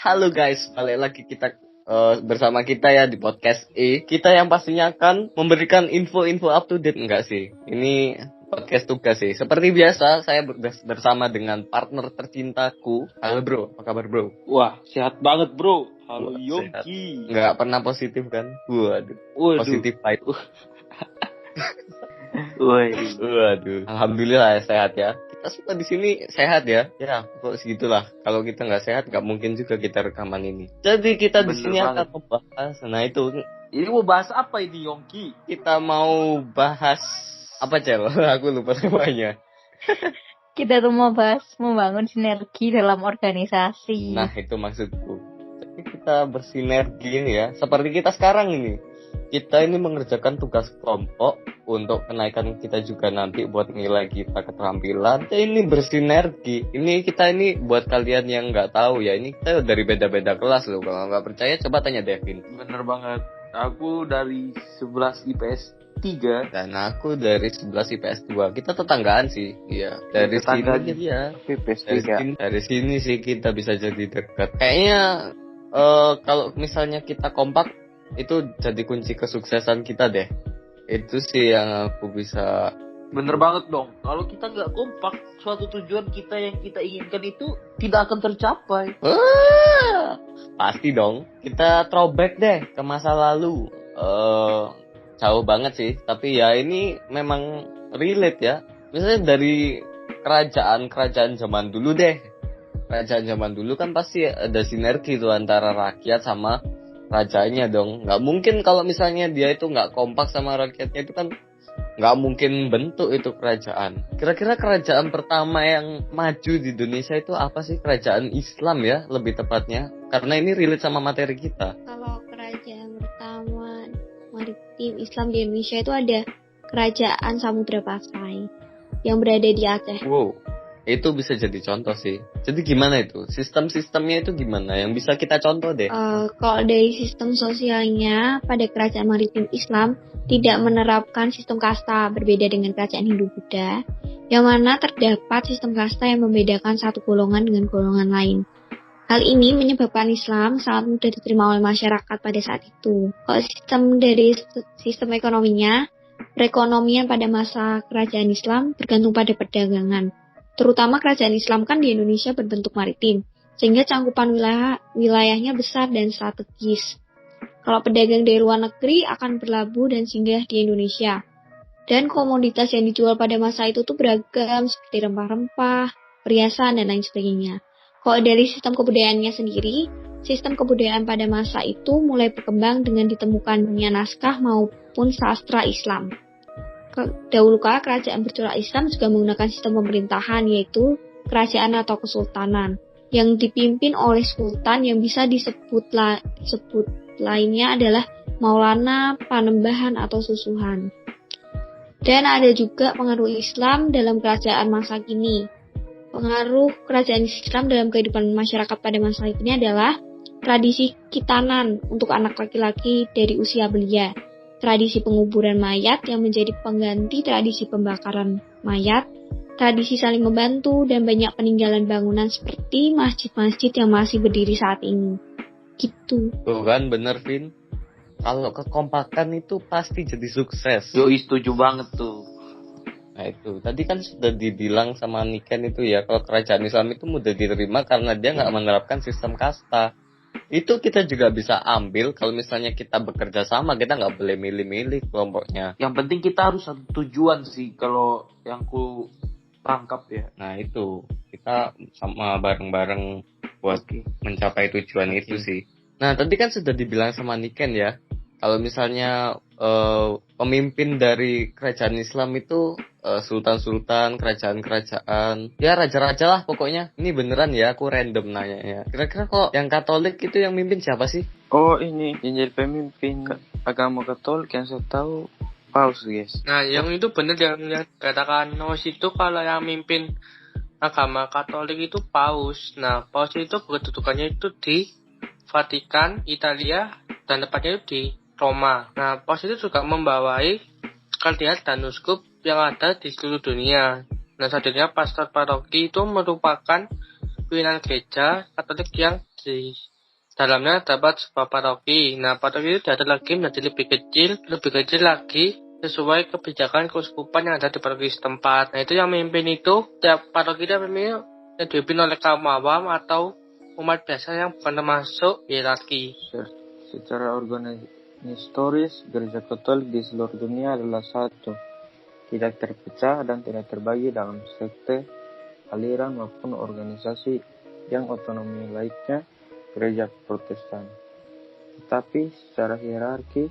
Halo guys, balik lagi kita bersama kita ya di podcast Kita yang pastinya akan memberikan info-info up to date. Enggak sih, ini podcast tugas sih. Seperti biasa, saya bersama dengan partner tercintaku. Halo bro, apa kabar bro? Wah, sehat banget bro. Halo Wah, Yongki. Enggak pernah positif kan? Waduh. Positif vibe. Waduh. Alhamdulillah ya, sehat ya. Kita semua di sini sehat ya. Ya, kok segitulah. Kalau kita nggak sehat, nggak mungkin juga kita rekaman ini. Jadi kita di sini akan membahas. Nah itu. Ini mau bahas apa ini Yongki? Kita mau bahas apa Cel? Aku lupa namanya. Kita tuh mau bahas membangun sinergi dalam organisasi. Nah itu maksudku. Jadi kita bersinergi ini ya. Seperti kita sekarang ini. Kita ini mengerjakan tugas kelompok untuk kenaikan kita juga nanti buat nilai kita keterampilan. Kita ini bersinergi. Ini kita ini buat kalian yang nggak tahu ya. Ini kita dari beda-beda kelas loh. Kalau nggak percaya coba tanya Devin. Bener banget. Aku dari 11 IPS 3 dan aku dari 11 IPS 2. Kita tetanggaan sih. Iya. Dari sini ya. Dari sini sih kita bisa jadi dekat. Kayaknya kalau misalnya kita kompak itu jadi kunci kesuksesan kita deh. Itu sih yang aku bisa. Bener banget dong. Kalau kita nggak kompak, suatu tujuan kita yang kita inginkan itu tidak akan tercapai. Pasti dong. Kita throwback deh ke masa lalu. Jauh banget sih. Tapi ya ini memang relate ya. Misalnya dari kerajaan zaman dulu deh. Kerajaan zaman dulu kan pasti ada sinergi tuh antara rakyat sama rajanya dong. Nggak mungkin kalau misalnya dia itu nggak kompak sama rakyatnya, itu kan nggak mungkin bentuk itu kerajaan. Kira-kira kerajaan pertama yang maju di Indonesia itu apa sih? Kerajaan Islam ya lebih tepatnya, karena ini relate sama materi kita. Kalau kerajaan pertama maritim Islam di Indonesia itu ada Kerajaan Samudra Pasai yang berada di Aceh. Wow, itu bisa jadi contoh sih. Jadi gimana itu? Sistem-sistemnya itu gimana? Yang bisa kita contoh deh. Kalau dari sistem sosialnya pada kerajaan maritim Islam tidak menerapkan sistem kasta, berbeda dengan kerajaan Hindu-Buddha, yang mana terdapat sistem kasta yang membedakan satu golongan dengan golongan lain. Hal ini menyebabkan Islam sangat mudah diterima oleh masyarakat pada saat itu. Kalau sistem ekonominya, perekonomian pada masa kerajaan Islam bergantung pada perdagangan. Terutama kerajaan Islam kan di Indonesia berbentuk maritim, sehingga cangkupan wilayahnya besar dan strategis. Kalau pedagang dari luar negeri akan berlabuh dan singgah di Indonesia. Dan komoditas yang dijual pada masa itu tuh beragam, seperti rempah-rempah, perhiasan, dan lain sebagainya. Kalau dari sistem kebudayaannya sendiri, sistem kebudayaan pada masa itu mulai berkembang dengan ditemukannya naskah maupun sastra Islam. Dahulu kala kerajaan bercorak Islam juga menggunakan sistem pemerintahan, yaitu kerajaan atau kesultanan yang dipimpin oleh sultan yang bisa disebut lainnya adalah maulana, panembahan atau susuhan. Dan ada juga pengaruh Islam dalam kerajaan masa kini. Pengaruh kerajaan Islam dalam kehidupan masyarakat pada masa kini adalah tradisi khitanan untuk anak laki-laki dari usia belia, tradisi penguburan mayat yang menjadi pengganti tradisi pembakaran mayat, tradisi saling membantu, dan banyak peninggalan bangunan seperti masjid-masjid yang masih berdiri saat ini. Gitu. Tuh kan bener Vin. Kalau kekompakan itu pasti jadi sukses. Yo, setuju banget tuh. Nah itu, tadi kan sudah dibilang sama Niken itu ya, kalau kerajaan Islam itu mudah diterima karena dia nggak menerapkan sistem kasta. Itu kita juga bisa ambil kalau misalnya kita bekerja sama, kita nggak boleh milih-milih kelompoknya. Yang penting kita harus satu tujuan sih, kalau yang ku tangkap ya. Nah itu, kita sama bareng-bareng buat mencapai tujuan itu sih. Nah tadi kan sudah dibilang sama Niken ya, kalau misalnya pemimpin dari kerajaan Islam itu sultan-sultan, kerajaan-kerajaan, ya raja-raja lah pokoknya. Ini beneran ya, aku random nanya ya. Kira-kira kok yang Katolik itu yang mimpin siapa sih? Oh ini, yang jadi pemimpin agama Katolik yang saya tahu Paus guys. Nah yang itu bener yang katakan Nos itu, kalau yang mimpin agama Katolik itu Paus. Nah Paus itu kedudukannya itu di Vatikan, Italia, dan tepatnya itu di Roma. Nah Paus itu juga membawai kardinal dan uskup yang ada di seluruh dunia. Nah selanjutnya pastor paroki itu merupakan pimpinan gereja Katolik yang Dalamnya terdapat sebuah paroki. Nah, paroki itu ada lagi menjadi lebih kecil lagi sesuai kebijakan keuskupan yang ada di paroki setempat. Nah, itu yang memimpin itu, tiap paroki itu yang dipimpin oleh kaum awam atau umat biasa yang bukan termasuk hierarki. Secara historis, gereja Katolik di seluruh dunia adalah satu, tidak terpecah dan tidak terbagi dalam sekte, aliran maupun organisasi yang otonomi laiknya gereja Protestan. Tetapi secara hierarki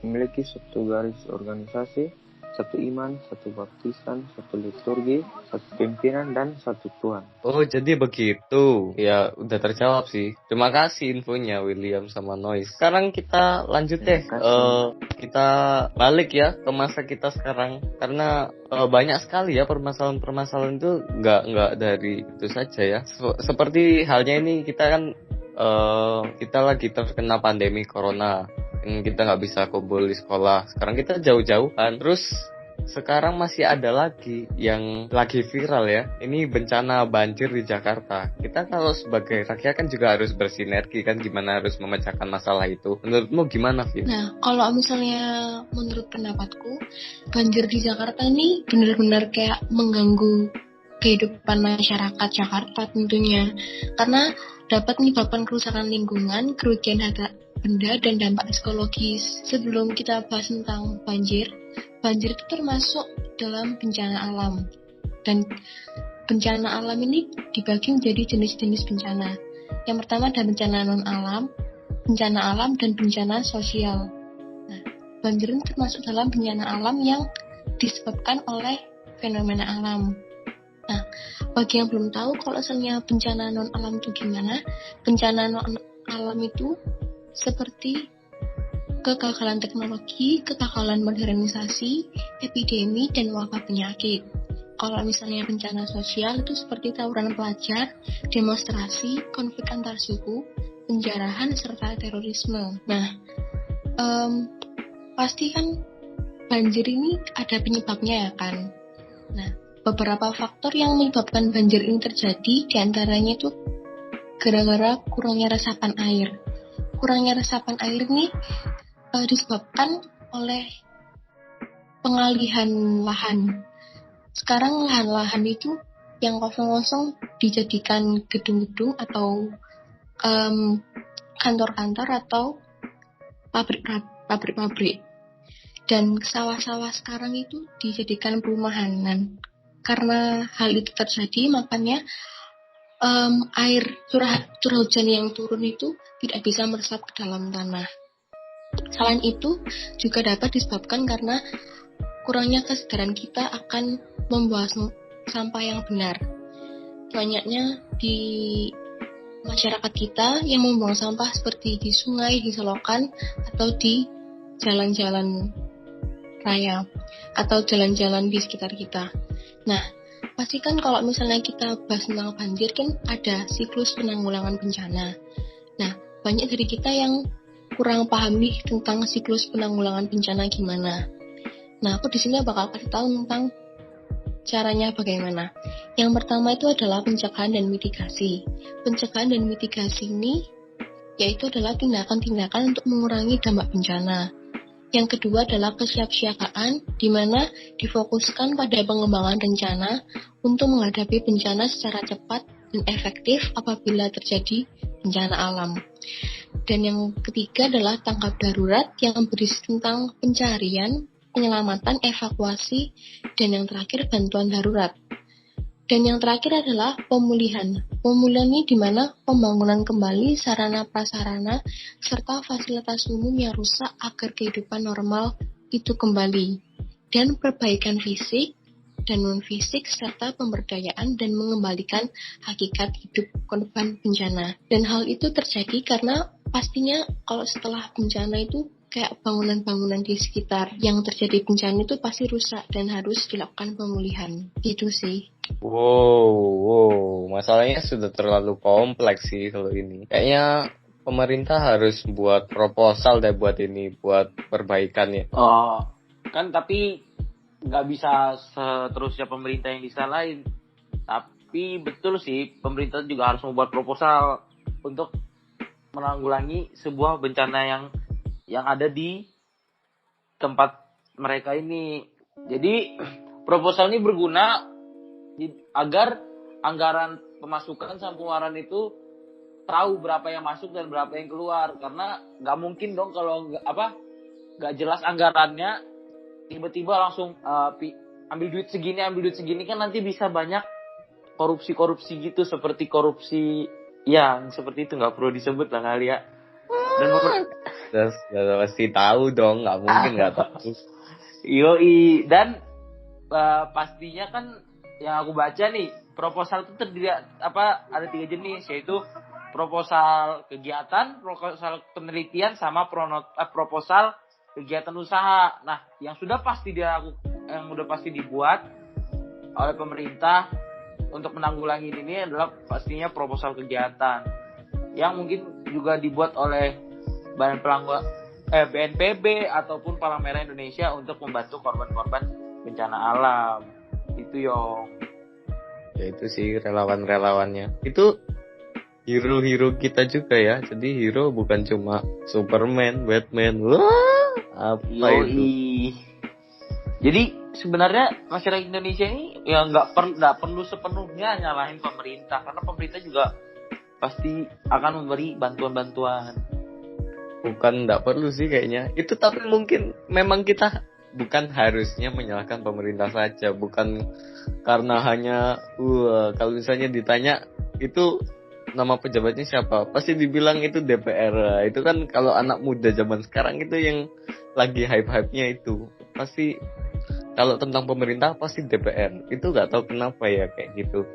memiliki satu garis organisasi, satu iman, satu baptisan, satu liturgi, satu pimpinan, dan satu Tuhan. Oh, jadi begitu. Ya, udah terjawab sih. Terima kasih infonya William sama Noise. Sekarang kita lanjut deh. Kita balik ya ke masa kita sekarang. Karena banyak sekali ya permasalahan-permasalahan itu nggak dari itu saja ya. Seperti halnya ini kita kan kita lagi terkena pandemi corona. Kita nggak bisa kumpul di sekolah. Sekarang kita jauh-jauhan. Terus sekarang masih ada lagi yang lagi viral ya. Ini bencana banjir di Jakarta. Kita kalau sebagai rakyat kan juga harus bersinergi kan, gimana harus memecahkan masalah itu. Menurutmu gimana, Vin? Nah, kalau misalnya menurut pendapatku, banjir di Jakarta ini benar-benar kayak mengganggu kehidupan masyarakat Jakarta tentunya. Karena dapat menyebabkan kerusakan lingkungan, kerugian harta benda, dan dampak psikologis. Sebelum kita bahas tentang banjir itu termasuk dalam bencana alam. Dan bencana alam ini dibagi menjadi jenis-jenis bencana. Yang pertama ada bencana non-alam, bencana alam, dan bencana sosial. Nah, banjir ini termasuk dalam bencana alam yang disebabkan oleh fenomena alam. Nah, bagi yang belum tahu kalau misalnya bencana non-alam itu gimana, bencana non-alam itu seperti kegagalan teknologi, kegagalan modernisasi, epidemi, dan wabah penyakit. Kalau misalnya bencana sosial itu seperti tawuran pelajar, demonstrasi, konflik antar suku, penjarahan, serta terorisme. Nah, pasti kan banjir ini ada penyebabnya ya kan. Nah, beberapa faktor yang menyebabkan banjir ini terjadi diantaranya itu gara-gara kurangnya resapan air. Kurangnya resapan air ini disebabkan oleh pengalihan lahan. Sekarang lahan-lahan itu yang kosong-kosong dijadikan gedung-gedung atau kantor-kantor atau pabrik-pabrik. Dan sawah-sawah sekarang itu dijadikan perumahan. Karena hal itu terjadi, makanya air curah hujan yang turun itu tidak bisa meresap ke dalam tanah. Selain itu, juga dapat disebabkan karena kurangnya kesadaran kita akan membuang sampah yang benar. Banyaknya di masyarakat kita yang membuang sampah seperti di sungai, di selokan, atau di jalan-jalan raya, atau jalan-jalan di sekitar kita. Nah, pastikan kalau misalnya kita bahas tentang banjir kan ada siklus penanggulangan bencana. Nah, banyak dari kita yang kurang paham nih tentang siklus penanggulangan bencana gimana. Nah, aku di sini bakal kasih tahu tentang caranya bagaimana. Yang pertama itu adalah pencegahan dan mitigasi. Pencegahan dan mitigasi ini yaitu adalah tindakan-tindakan untuk mengurangi dampak bencana. Yang kedua adalah kesiapsiagaan, di mana difokuskan pada pengembangan rencana untuk menghadapi bencana secara cepat dan efektif apabila terjadi bencana alam. Dan yang ketiga adalah tanggap darurat yang berisi tentang pencarian, penyelamatan, evakuasi, dan yang terakhir bantuan darurat. Dan yang terakhir adalah pemulihan. Pemulihan ini di mana pembangunan kembali sarana prasarana serta fasilitas umum yang rusak agar kehidupan normal itu kembali. Dan perbaikan fisik dan non-fisik serta pemberdayaan dan mengembalikan hakikat hidup korban bencana. Dan hal itu terjadi karena pastinya kalau setelah bencana itu kayak bangunan-bangunan di sekitar yang terjadi bencana itu pasti rusak dan harus dilakukan pemulihan. Gitu sih. Wow, masalahnya sudah terlalu kompleks sih kalau ini. Kayaknya pemerintah harus buat proposal deh buat ini, buat perbaikannya. Oh, kan tapi nggak bisa seterusnya pemerintah yang disalahin. Tapi betul sih, pemerintah juga harus membuat proposal untuk menanggulangi sebuah bencana yang ada di tempat mereka ini. Jadi proposal ini berguna agar anggaran pemasukan sama pengeluaran itu tahu berapa yang masuk dan berapa yang keluar, karena nggak mungkin dong kalau nggak jelas anggarannya tiba-tiba langsung ambil duit segini kan nanti bisa banyak korupsi gitu, seperti korupsi yang seperti itu, nggak perlu disebut lah kali ya. Dan Terus pasti tahu dong, nggak mungkin nggak tahu. Yoi, dan pastinya kan yang aku baca nih, proposal itu terdiri ada 3 jenis, yaitu proposal kegiatan, proposal penelitian, sama proposal kegiatan usaha. Nah, yang udah pasti dibuat oleh pemerintah untuk menanggulangi ini adalah pastinya proposal kegiatan, yang mungkin juga dibuat oleh BNPB ataupun Palang Merah Indonesia untuk membantu korban-korban bencana alam. Itu Yong. Ya itu sih relawan-relawannya. Itu hero-hero kita juga ya. Jadi hero bukan cuma Superman, Batman. Wah, apa itu? Jadi sebenarnya masyarakat Indonesia ini ya nggak perlu sepenuhnya nyalahin pemerintah, karena pemerintah juga pasti akan memberi bantuan-bantuan. Bukan nggak perlu sih kayaknya. Itu tapi mungkin memang kita bukan harusnya menyalahkan pemerintah saja. Bukan karena hanya kalau misalnya ditanya itu nama pejabatnya siapa, pasti dibilang itu DPR. Itu kan kalau anak muda zaman sekarang itu yang lagi hype-hypenya itu. Pasti kalau tentang pemerintah pasti DPR. Itu nggak tahu kenapa ya kayak gitu.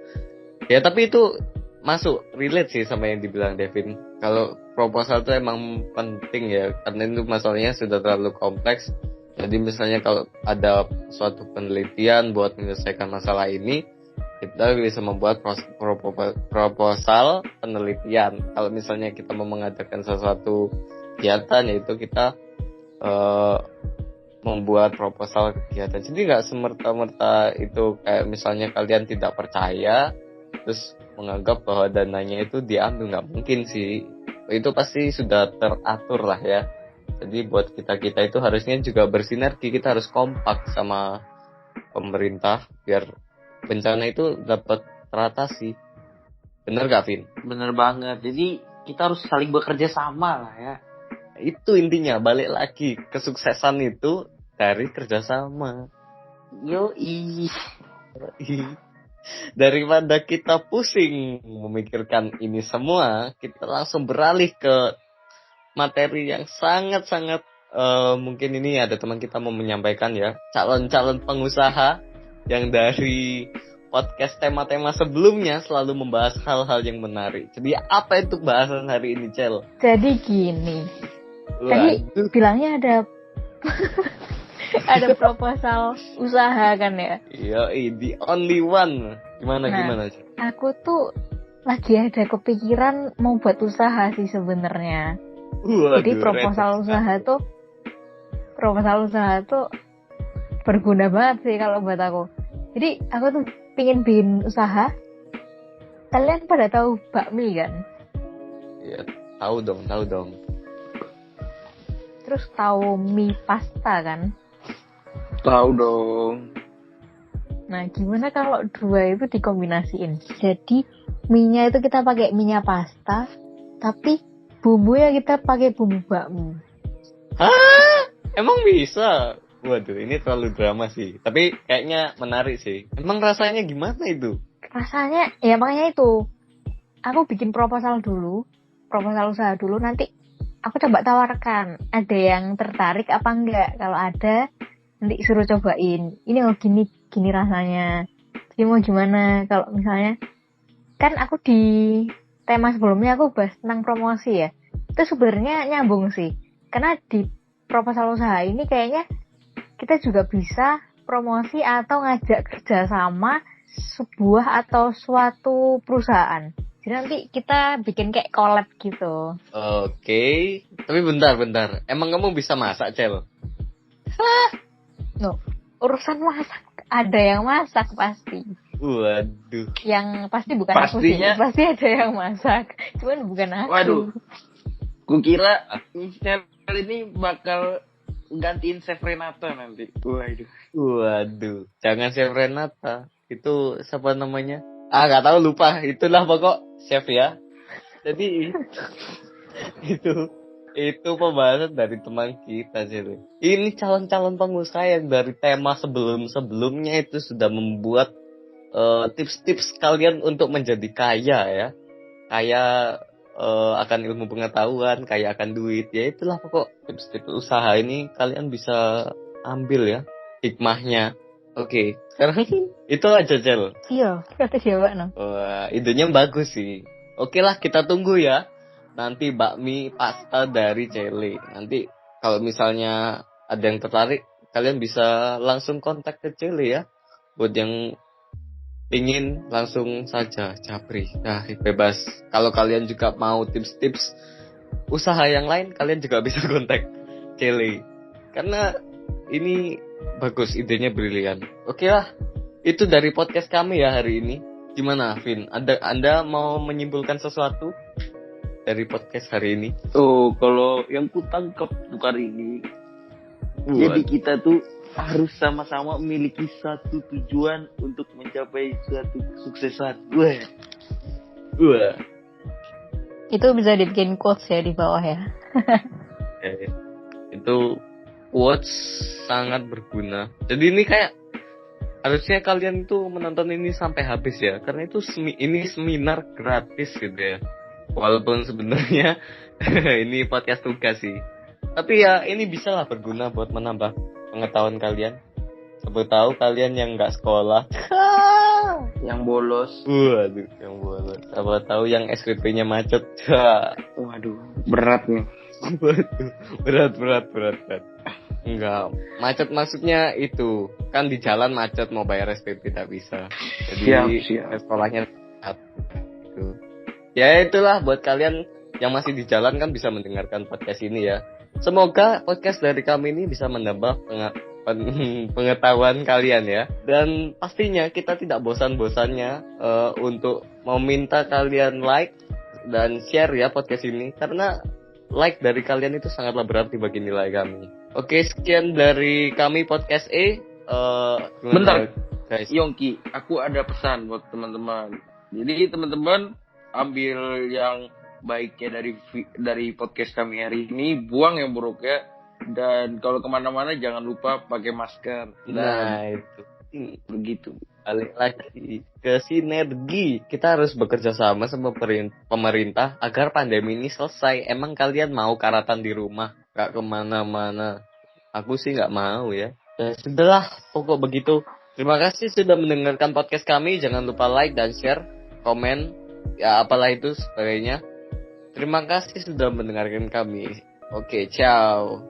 Ya tapi itu masuk relate sih sama yang dibilang Devin. Kalau proposal itu emang penting ya, karena itu masalahnya sudah terlalu kompleks. Jadi misalnya kalau ada suatu penelitian buat menyelesaikan masalah ini, kita bisa membuat proposal penelitian. Kalau misalnya kita mau mengadakan sesuatu kegiatan, yaitu kita membuat proposal kegiatan. Jadi nggak semerta-merta itu kayak misalnya kalian tidak percaya terus menganggap bahwa dananya itu diambil, nggak mungkin sih. Itu pasti sudah teratur lah ya. Jadi buat kita itu harusnya juga bersinergi, kita harus kompak sama pemerintah biar bencana itu dapat teratasi. Bener gak, Vin? Bener banget. Jadi kita harus saling bekerja sama lah ya. Itu intinya, balik lagi, kesuksesan itu dari kerjasama. Yoi. Daripada kita pusing memikirkan ini semua, kita langsung beralih ke materi yang sangat-sangat mungkin ini ada teman kita mau menyampaikan ya, calon-calon pengusaha yang dari podcast tema-tema sebelumnya selalu membahas hal-hal yang menarik. Jadi apa itu bahasan hari ini, Cel? Jadi gini, tadi bilangnya ada ada proposal usaha kan ya? Iya, the only one. Gimana? Aku tuh lagi ada kepikiran mau buat usaha sih sebenarnya. Jadi proposal usaha tuh berguna banget sih kalau buat aku. Jadi aku tuh pingin bikin usaha. Kalian pada tahu bakmi kan? Iya, tahu dong. Terus tahu mie pasta kan? Tahu dong. Nah, gimana kalau dua itu dikombinasiin? Jadi mie-nya itu kita pakai mie-nya pasta, tapi bumbunya kita pakai bumbu bakmi. Hah? Emang bisa? Waduh, ini terlalu drama sih. Tapi kayaknya menarik sih. Emang rasanya gimana itu? Rasanya, ya makanya itu. Aku bikin proposal usaha dulu, nanti aku coba tawarkan. Ada yang tertarik apa enggak? Kalau ada, nanti suruh cobain. Ini gini rasanya. Jadi mau gimana? Kalau misalnya, kan aku di tema sebelumnya aku bahas tentang promosi ya. Itu sebenarnya nyambung sih. Karena di proposal usaha ini kayaknya kita juga bisa promosi atau ngajak kerjasama sebuah atau suatu perusahaan. Jadi nanti kita bikin kayak collab gitu. Oke. Tapi bentar. Emang kamu bisa masak, Cel? No, urusan masak ada yang masak pasti. Waduh. Yang pasti bukan Pastinya. aku sih. Pasti ada yang masak. Cuman bukan aku. Waduh. Kukira Michelle ini bakal gantiin Chef Renata nanti. Waduh, jangan Chef Renata. Itu siapa namanya? Nggak tahu, lupa. Itulah pokok chef ya. Jadi itu pembahasan dari teman kita sih. Ini calon-calon pengusaha yang dari tema sebelum-sebelumnya itu sudah membuat tips-tips kalian untuk menjadi kaya ya. Kaya akan ilmu pengetahuan, kaya akan duit. Ya itulah pokok tips-tips usaha ini kalian bisa ambil ya hikmahnya. Oke, sekarang itu aja Cel. Iya, kata siapa no? Wah, idenya bagus sih. Oke lah, kita tunggu ya. Nanti bakmi pasta dari Cele. Nanti kalau misalnya ada yang tertarik, kalian bisa langsung kontak ke Cele ya. Buat yang ingin langsung saja japri. Nah, bebas. Kalau kalian juga mau tips-tips usaha yang lain, kalian juga bisa kontak Cele. Karena ini bagus, idenya brilian. Oke lah, itu dari podcast kami ya hari ini. Gimana, Vin? Anda mau menyimpulkan sesuatu dari podcast hari ini? Oh, kalau yang ku tangkap untuk hari ini, jadi kita tuh harus sama-sama memiliki satu tujuan untuk mencapai suatu kesuksesan. Wah. Itu bisa dibikin quotes ya di bawah ya. Itu quotes sangat berguna. Jadi ini kayak harusnya kalian tuh menonton ini sampai habis ya, karena itu ini seminar gratis gitu ya. Walaupun sebenarnya ini podcast tugas sih. Tapi ya ini bisa lah berguna buat menambah pengetahuan kalian. Siapa tahu kalian yang nggak sekolah, Yang bolos. waduh, yang bolos. Siapa tahu yang SPP-nya macet. Waduh, berat nih. Waduh, berat. Enggak, macet maksudnya itu kan di jalan macet, mau bayar SPP tak bisa. Jadi Siap. sekolahnya itu. Ya itulah buat kalian yang masih di jalan kan bisa mendengarkan podcast ini ya. Semoga podcast dari kami ini bisa menambah pengetahuan kalian ya. Dan pastinya kita tidak bosan-bosannya untuk meminta kalian like dan share ya podcast ini, karena like dari kalian itu sangatlah berarti bagi nilai kami. Oke, sekian dari kami podcast Bentar, guys. Yongki, aku ada pesan buat teman-teman. Jadi teman-teman ambil yang baiknya dari podcast kami hari ini, buang yang buruknya, dan kalau kemana-mana jangan lupa pakai masker. Nah itu Begitu. balik lagi ke sinergi. Kita harus bekerja sama pemerintah agar pandemi ini selesai. Emang kalian mau karatan di rumah, gak kemana-mana? Aku sih gak mau ya. Ya sudahlah, pokok begitu. Terima kasih sudah mendengarkan podcast kami. Jangan lupa like dan share, komen, ya apalah itu sebagainya. Terima kasih sudah mendengarkan kami. Oke, ciao.